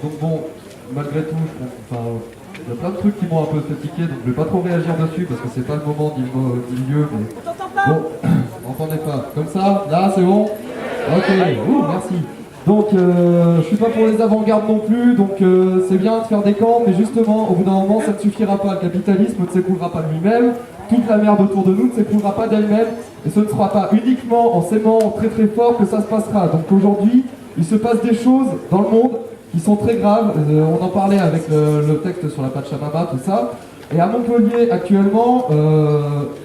Donc bon, malgré tout, enfin, il y a plein de trucs qui m'ont un peu fatigué, donc je vais pas trop réagir dessus parce que c'est pas le moment ni le lieu, mais bon, entendez pas. Comme ça, là c'est bon. Ok, merci. Donc je suis pas pour les avant-gardes non plus, donc c'est bien de faire des camps, mais justement, au bout d'un moment, ça ne suffira pas. Le capitalisme ne s'écroulera pas de lui-même, toute la merde autour de nous ne s'écroulera pas d'elle-même, et ce ne sera pas uniquement en s'aimant très très fort que ça se passera. Donc aujourd'hui, il se passe des choses dans le monde qui sont très graves. On en parlait avec le texte sur la Pachamama, tout ça. Et à Montpellier, actuellement,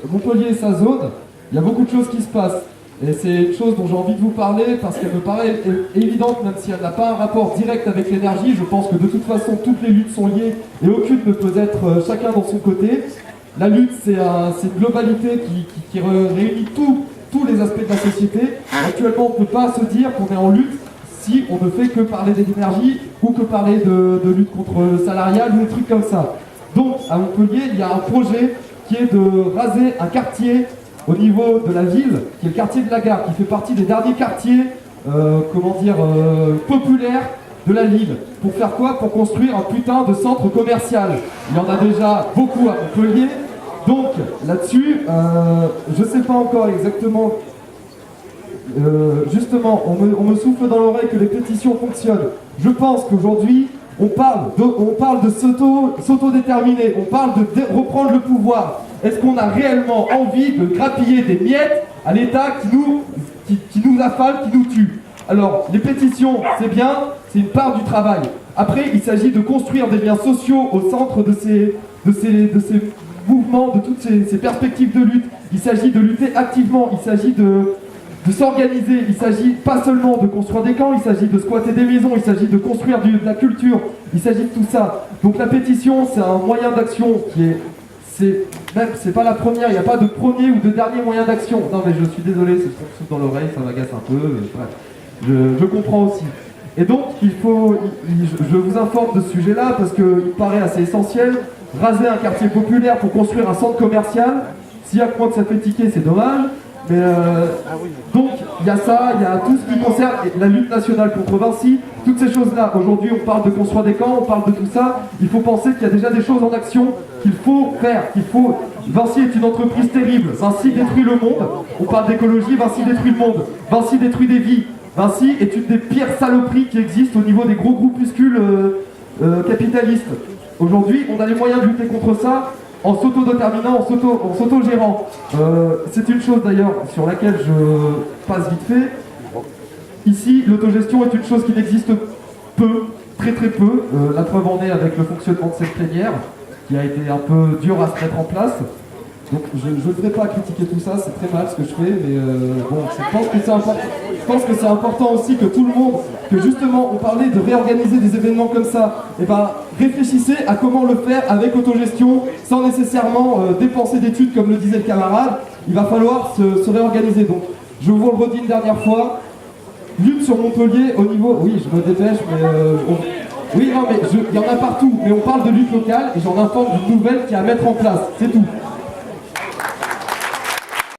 Montpellier et sa zone, il y a beaucoup de choses qui se passent. Et c'est une chose dont j'ai envie de vous parler parce qu'elle me paraît évidente, même si elle n'a pas un rapport direct avec l'énergie. Je pense que de toute façon, toutes les luttes sont liées et aucune ne peut être chacun dans son côté. La lutte, c'est une globalité qui réunit tous les aspects de la société. Actuellement, on ne peut pas se dire qu'on est en lutte si on ne fait que parler d'énergie ou que parler de lutte contre le salarial ou des trucs comme ça. Donc, à Montpellier, il y a un projet qui est de raser un quartier au niveau de la ville, qui est le quartier de la Gare, qui fait partie des derniers quartiers, populaires de la Lille. Pour faire quoi? Pour construire un putain de centre commercial. Il y en a déjà beaucoup à Montpellier. Donc, là-dessus, je ne sais pas encore exactement. Justement, on me souffle dans l'oreille que les pétitions fonctionnent. Je pense qu'aujourd'hui, on parle de s'autodéterminer, on parle de reprendre le pouvoir. Est-ce qu'on a réellement envie de grappiller des miettes à l'État qui nous affale, qui nous tue? Alors, les pétitions, c'est bien, c'est une part du travail. Après, il s'agit de construire des liens sociaux au centre de ces mouvements, de toutes ces perspectives de lutte. Il s'agit de lutter activement, il s'agit de s'organiser, il s'agit pas seulement de construire des camps, il s'agit de squatter des maisons, il s'agit de construire de la culture, il s'agit de tout ça. Donc la pétition, c'est un moyen d'action qui est... C'est pas la première, il n'y a pas de premier ou de dernier moyen d'action. Non mais je suis désolé, c'est ce qu'on me souffle dans l'oreille, ça m'agace un peu, bref. Je comprends aussi. Et donc, je vous informe de ce sujet-là parce qu'il me paraît assez essentiel. Raser un quartier populaire pour construire un centre commercial, s'il y a quoi que ça fait tiquer, c'est dommage. Mais donc, il y a ça, il y a tout ce qui concerne la lutte nationale contre Vinci, toutes ces choses-là. Aujourd'hui, on parle de construire des camps, on parle de tout ça. Il faut penser qu'il y a déjà des choses en action qu'il faut faire, Vinci est une entreprise terrible. Vinci détruit le monde. On parle d'écologie, Vinci détruit le monde. Vinci détruit des vies. Vinci est une des pires saloperies qui existent au niveau des gros groupuscules capitalistes. Aujourd'hui, on a les moyens de lutter contre ça en s'autodéterminant, en s'autogérant. C'est une chose d'ailleurs sur laquelle je passe vite fait. Ici, l'autogestion est une chose qui n'existe peu, très très peu. La preuve en est avec le fonctionnement de cette plénière, qui a été un peu dur à se mettre en place. Donc je ne devrais pas critiquer tout ça, c'est très mal ce que je fais, mais bon, je pense que c'est important aussi que tout le monde, que justement on parlait de réorganiser des événements comme ça, et ben réfléchissez à comment le faire avec autogestion, sans nécessairement dépenser d'études comme le disait le camarade. Il va falloir se réorganiser. Donc je vous le redis une dernière fois, lutte sur Montpellier au niveau... Oui, je me dépêche, mais... Oui, non, mais il y en a partout, mais on parle de lutte locale et j'en informe d'une nouvelle qui est à mettre en place, c'est tout.